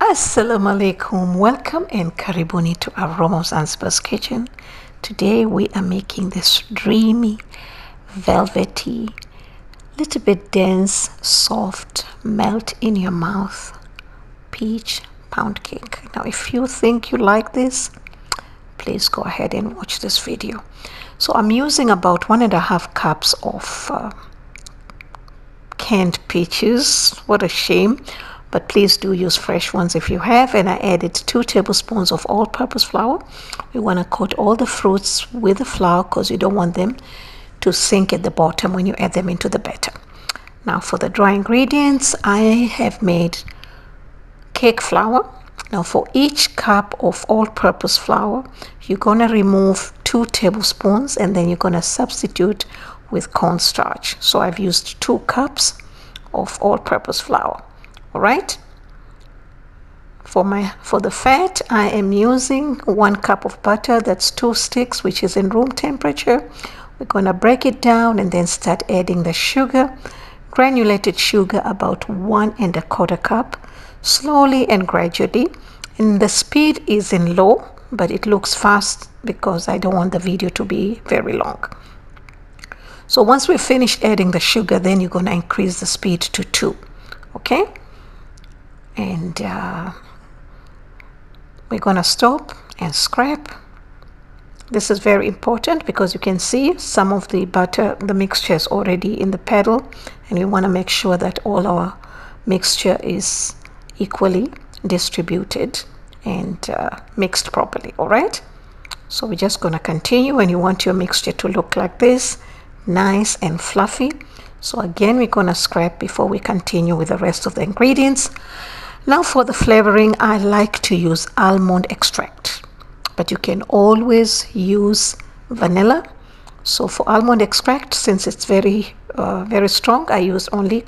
Assalamu alaikum, welcome and karibuni to Aroma Zanzibar's kitchen. Today we are making this dreamy, velvety, little bit dense, soft, melt in your mouth peach pound cake. Now if you think you like this, please go ahead and watch this video. So I'm using about 1.5 cups of canned peaches. What a shame, but please do use fresh ones if you have. And I added 2 tablespoons of all-purpose flour. We want to coat all the fruits with the flour because you don't want them to sink at the bottom when you add them into the batter. Now for the dry ingredients, I have made cake flour. Now for each cup of all-purpose flour, you're going to remove 2 tablespoons and then you're going to substitute with cornstarch. So I've used 2 cups of all-purpose flour. All right. For the fat, I am using 1 cup of butter. That's 2 sticks, which is in room temperature. We're going to break it down and then start adding the sugar, granulated sugar, about 1.25 cup, slowly and gradually. And the speed is in low, but it looks fast because I don't want the video to be very long. So once we've finished adding the sugar, then you're going to increase the speed to 2. Okay. And we're going to stop and scrape. This is very important because you can see some of the butter, the mixture is already in the paddle, and we want to make sure that all our mixture is equally distributed and mixed properly. All right. So we're just going to continue, and you want your mixture to look like this, nice and fluffy. So again, we're going to scrape before we continue with the rest of the ingredients. Now for the flavoring, I like to use almond extract, but you can always use vanilla. So for almond extract, since it's very strong, I use only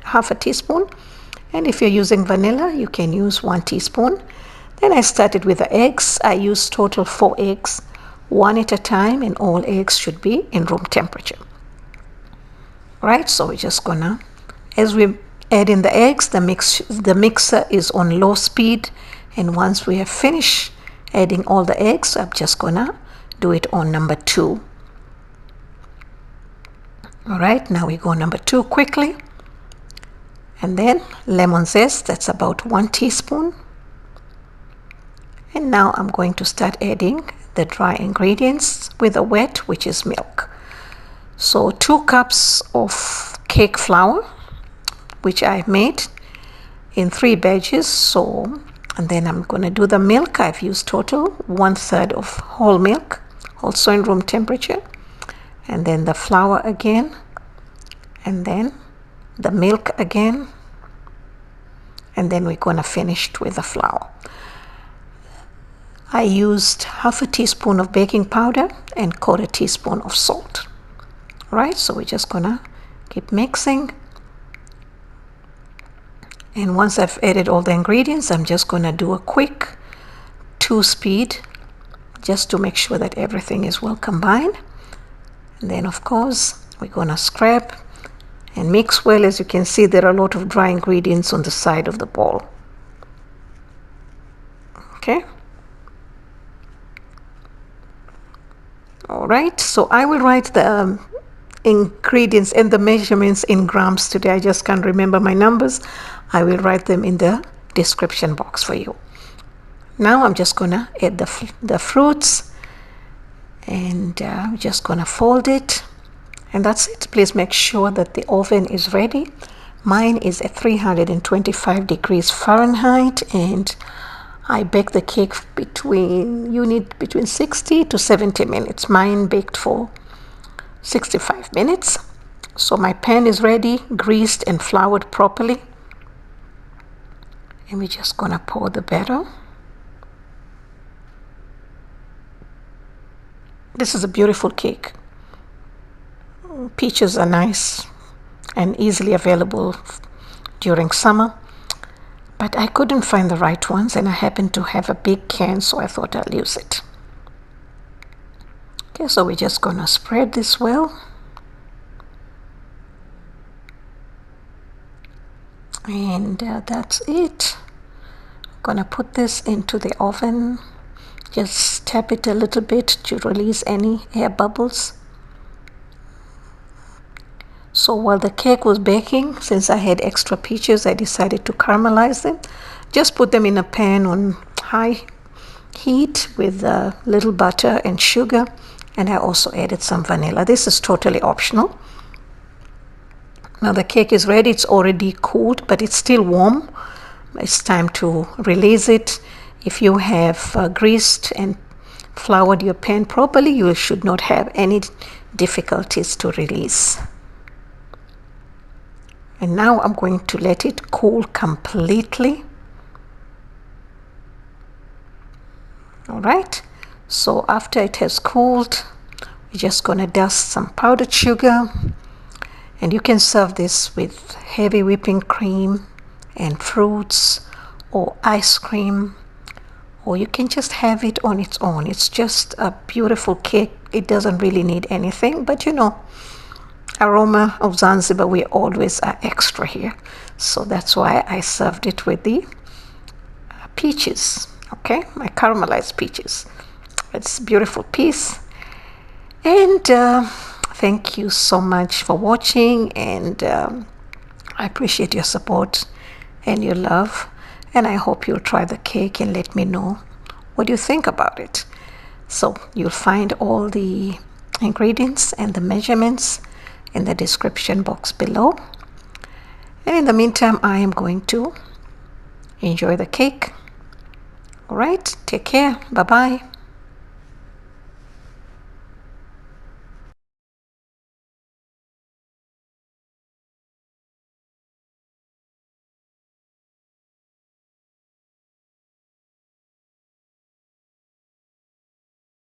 half a teaspoon. And if you're using vanilla, you can use 1 teaspoon. Then I started with the eggs. I used total 4 eggs, 1 at a time, and all eggs should be in room temperature. Right, so we're just gonna, as we add in the eggs, the mixer is on low speed, and once we have finished adding all the eggs, I'm just gonna do it on number 2. All right, now we go number 2 quickly, and then lemon zest, that's about 1 teaspoon. And now I'm going to start adding the dry ingredients with the wet, which is milk. So 2 cups of cake flour, which I made in 3 batches. So, and then I'm going to do the milk. I've used total 1/3 of whole milk, also in room temperature. And then the flour again, and then the milk again. And then we're going to finish with the flour. I used half a teaspoon of baking powder and 1/4 teaspoon of salt. Right, so we're just gonna keep mixing, and once I've added all the ingredients, I'm just gonna do a quick 2 speed just to make sure that everything is well combined. And then of course we're gonna scrape and mix well. As you can see, there are a lot of dry ingredients on the side of the bowl. Okay. All right, so I will write the ingredients and the measurements in grams today. I just can't remember my numbers. I will write them in the description box for you. Now I'm just gonna add the fruits, and I'm just gonna fold it, and that's it. Please make sure that the oven is ready. Mine is at 325 degrees Fahrenheit, and I bake the cake between 60 to 70 minutes. Mine baked for 65 minutes. So my pan is ready, greased and floured properly. And we're just gonna pour the batter. This is a beautiful cake. Peaches are nice and easily available during summer, but I couldn't find the right ones, and I happened to have a big can, so I thought I'll use it. Okay, so we're just gonna spread this well. And that's it. Gonna put this into the oven. Just tap it a little bit to release any air bubbles. So while the cake was baking, since I had extra peaches, I decided to caramelize them. Just put them in a pan on high heat with a little butter and sugar, and I also added some vanilla. This is totally optional. Now the cake is ready. It's already cooled, but it's still warm. It's time to release it. If you have greased and floured your pan properly, you should not have any difficulties to release. And now I'm going to let it cool completely. All right, so after it has cooled, we're just going to dust some powdered sugar, and you can serve this with heavy whipping cream and fruits or ice cream, or you can just have it on its own. It's just a beautiful cake. It doesn't really need anything, but you know, aroma of Zanzibar, we always are extra here, so that's why I served it with the peaches. Okay, my caramelized peaches. It's a beautiful piece. And thank you so much for watching, and I appreciate your support and your love, and I hope you'll try the cake and let me know what you think about it. So you'll find all the ingredients and the measurements in the description box below. And in the meantime, I am going to enjoy the cake. All right, take care. Bye-bye.